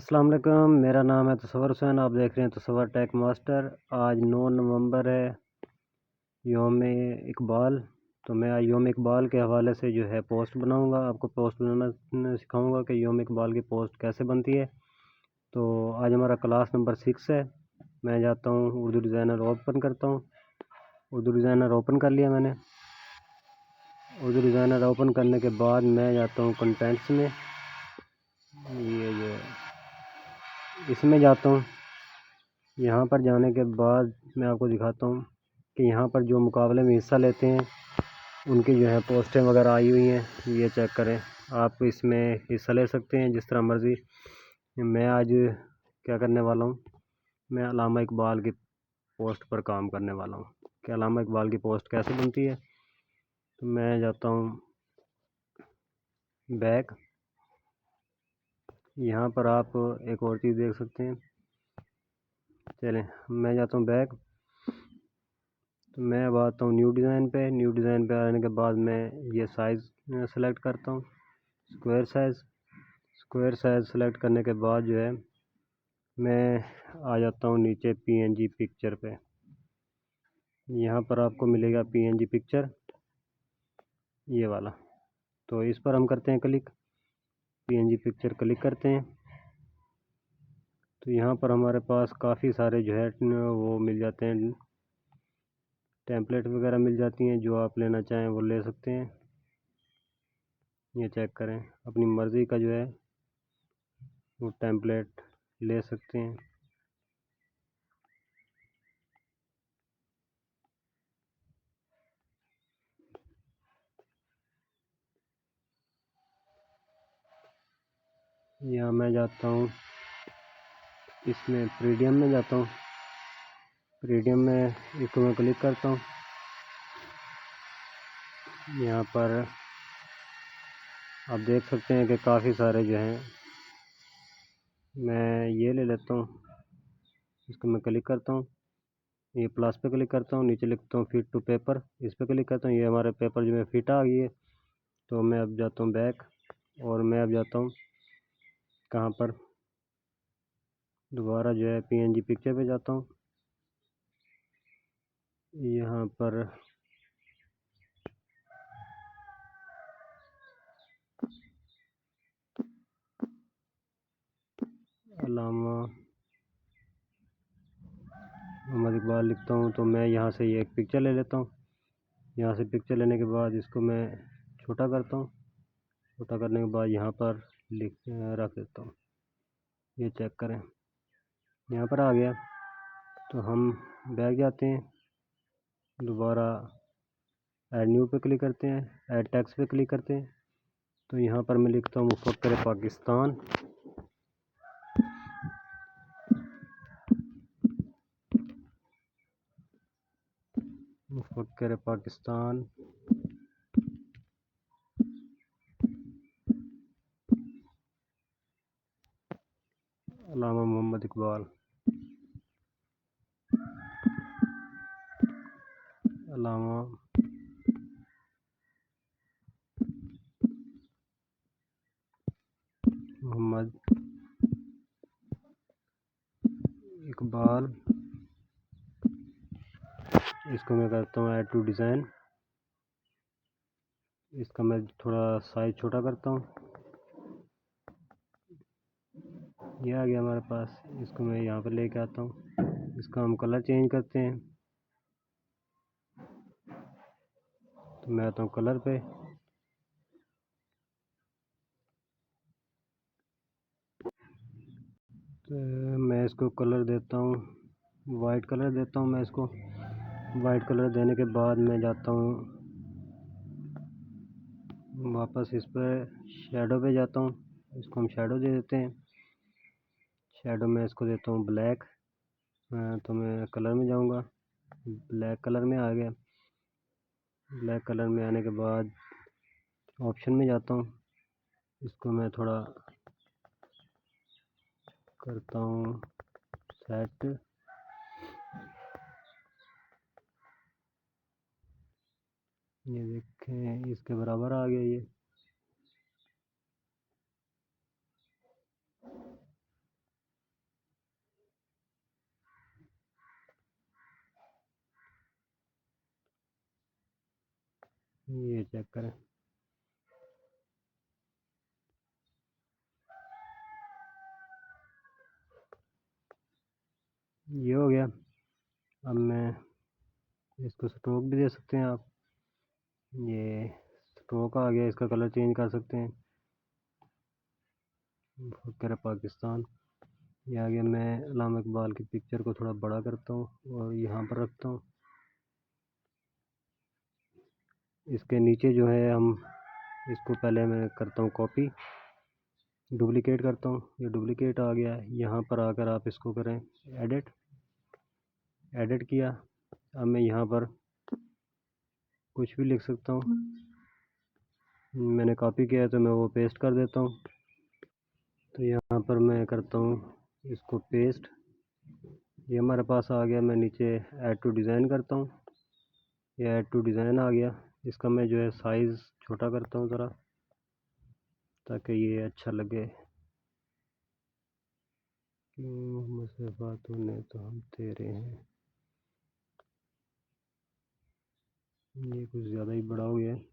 अस्सलाम वालेकुम, मेरा नाम है तसव्वुर हुसैन। आप देख रहे हैं तसव्वुर टेक मास्टर। आज 9 नवंबर है, यौम इकबाल। तो मैं आज यौम इकबाल के हवाले से जो है पोस्ट बनाऊंगा। आपको पोस्ट बनाना सिखाऊंगा कि यौम इकबाल की पोस्ट कैसे बनती है। तो आज हमारा क्लास नंबर 6 है। मैं जाता हूँ उर्दू डिज़ाइनर ओपन करता हूँ। उर्दू डिज़ाइनर ओपन कर लिया मैंने। उर्दू डिज़ाइनर ओपन करने के बाद मैं जाता हूँ कंटेंट्स में। ये जो इसमें जाता हूँ। यहाँ पर जाने के बाद मैं आपको दिखाता हूँ कि यहाँ पर जो मुकाबले में हिस्सा लेते हैं उनकी जो है पोस्टें वगैरह आई हुई हैं। ये चेक करें, आप इसमें हिस्सा ले सकते हैं जिस तरह मर्ज़ी। मैं आज क्या करने वाला हूँ, मैं अल्लामा इकबाल की पोस्ट पर काम करने वाला हूँ कि अल्लामा इकबाल की पोस्ट कैसे बनती है। तो मैं जाता हूँ बैक। यहाँ पर आप एक और चीज़ देख सकते हैं। चलें, मैं जाता हूँ बैक। तो मैं अब आता हूँ न्यू डिज़ाइन पे। न्यू डिज़ाइन पे आने के बाद मैं ये साइज़ सेलेक्ट करता हूँ, square size. Square size select करने के बाद जो है मैं आ जाता हूँ नीचे पीएनजी पिक्चर पे। यहाँ पर आपको मिलेगा पीएनजी पिक्चर, ये वाला। तो इस पर हम करते हैं क्लिक। पीएनजी पिक्चर क्लिक करते हैं तो यहाँ पर हमारे पास काफ़ी सारे जो है वो मिल जाते हैं, टेम्पलेट वगैरह मिल जाती हैं। जो आप लेना चाहें वो ले सकते हैं। ये चेक करें, अपनी मर्ज़ी का जो है वो टेम्पलेट ले सकते हैं। यहाँ मैं जाता हूँ, इसमें प्रीडियम में जाता हूँ। प्रीडियम में इसको मैं क्लिक करता हूँ। यहाँ पर आप देख सकते हैं कि काफ़ी सारे जो हैं, मैं ये ले लेता हूँ। इसको मैं क्लिक करता हूँ, ये प्लस पे क्लिक करता हूँ, नीचे लिखता हूँ फिट टू पेपर। इस पर क्लिक करता हूँ, ये हमारे पेपर जो है फिट आ गई है। तो मैं अब जाता हूँ बैक और मैं अब जाता हूँ कहाँ पर, दोबारा जो है पीएनजी पिक्चर पे जाता हूँ। यहाँ पर अल्लामा मोहम्मद इकबाल लिखता हूँ। तो मैं यहाँ से ये एक पिक्चर ले लेता हूँ। यहाँ से पिक्चर लेने के बाद इसको मैं छोटा करता हूँ। छोटा करने के बाद यहाँ पर रख देता हूँ। ये चेक करें, यहाँ पर आ गया। तो हम बैक जाते हैं, दोबारा ऐड न्यू पे क्लिक करते हैं, ऐड टेक्स्ट पे क्लिक करते हैं। तो यहाँ पर मैं लिखता हूँ मुफक्किर पाकिस्तान। मुफक्किर पाकिस्तान अल्लामा मोहम्मद इकबाल। अल्लामा मोहम्मद इकबाल। इसको मैं करता हूँ ऐड टू डिज़ाइन। इसका मैं थोड़ा साइज छोटा करता हूँ। ये आ गया हमारे पास। इसको मैं यहाँ पर लेके आता हूँ। इसका हम कलर चेंज करते हैं। तो मैं आता हूँ कलर पे। तो मैं इसको कलर देता हूँ, वाइट कलर देता हूँ मैं इसको। वाइट कलर देने के बाद मैं जाता हूँ वापस इस पर शेडो पे जाता हूँ। इसको हम शेडो दे देते हैं। शेडो में इसको देता हूँ ब्लैक। तो मैं कलर में जाऊँगा, ब्लैक कलर में आ गया। ब्लैक कलर में आने के बाद ऑप्शन में जाता हूँ। इसको मैं थोड़ा करता हूँ सेट। ये देखें, इसके बराबर आ गया। ये ये चेक करें, ये हो गया। अब मैं इसको स्ट्रोक भी दे सकते हैं आप, ये स्ट्रोक आ गया, इसका कलर चेंज कर सकते हैं। फ़ख्र पाकिस्तान ये आ गया। मैं अल्लामा इकबाल की पिक्चर को थोड़ा बड़ा करता हूँ और यहाँ पर रखता हूँ। इसके नीचे जो है हम इसको पहले मैं करता हूँ कॉपी, डुप्लिकेट करता हूँ। ये डुप्लिकेट आ गया। यहाँ पर आकर आप इसको करें एडिट, एडिट किया। अब मैं यहाँ पर कुछ भी लिख सकता हूँ, मैंने कॉपी किया है तो मैं वो पेस्ट कर देता हूँ। तो यहाँ पर मैं करता हूँ इसको पेस्ट, ये हमारे पास आ गया। मैं नीचे ऐड टू डिज़ाइन करता हूँ, ये ऐड टू डिज़ाइन आ गया। इसका मैं जो है साइज़ छोटा करता हूँ ज़रा, ताकि ये अच्छा लगे। क्यों मुझसे बात होने तो हम तेरे हैं, ये कुछ ज़्यादा ही बड़ा हो गया है।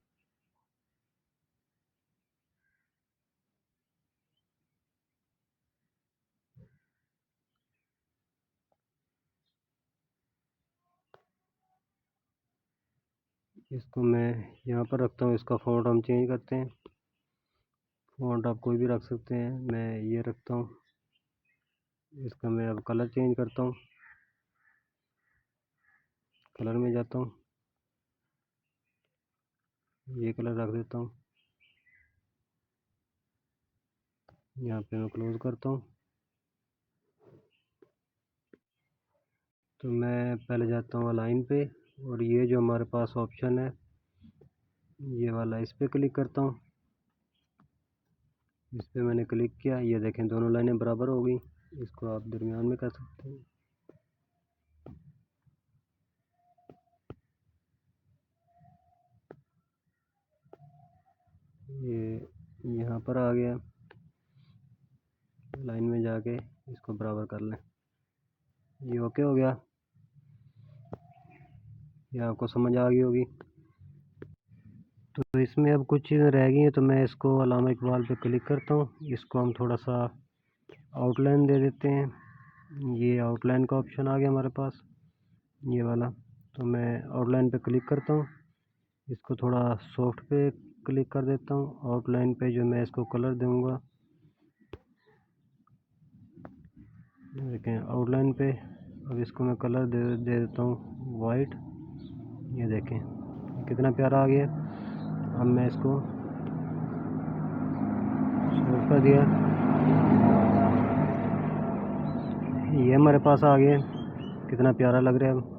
इसको मैं यहाँ पर रखता हूँ। इसका फ़ॉन्ट हम चेंज करते हैं, फ़ॉन्ट आप कोई भी रख सकते हैं। मैं ये रखता हूँ। इसका मैं अब कलर चेंज करता हूँ, कलर में जाता हूँ, ये कलर रख देता हूँ। यहाँ पे मैं क्लोज़ करता हूँ। तो मैं पहले जाता हूँ अलाइन पे, और ये जो हमारे पास ऑप्शन है ये वाला, इस पर क्लिक करता हूँ। इस पर मैंने क्लिक किया, ये देखें दोनों लाइनें बराबर हो गई। इसको आप दरमियान में कर सकते हैं। ये यहाँ पर आ गया, लाइन में जाके इसको बराबर कर लें। ये ओके हो गया, ये आपको समझ आ गई होगी। तो इसमें अब कुछ चीज़ें रह गई हैं, तो मैं इसको अल्लामा इकबाल पे क्लिक करता हूँ। इसको हम थोड़ा सा आउटलाइन दे देते हैं। ये आउटलाइन का ऑप्शन आ गया हमारे पास, ये वाला। तो मैं आउटलाइन पे क्लिक करता हूँ, इसको थोड़ा सॉफ्ट पे क्लिक कर देता हूँ। आउटलाइन पे जो मैं इसको कलर दूँगा, देखें आउटलाइन पे। अब इसको मैं कलर दे देता हूँ वाइट, ये देखें कितना प्यारा आ गया। अब मैं इसको सॉफ्ट कर दिया, ये हमारे पास आ गया, कितना प्यारा लग रहा है।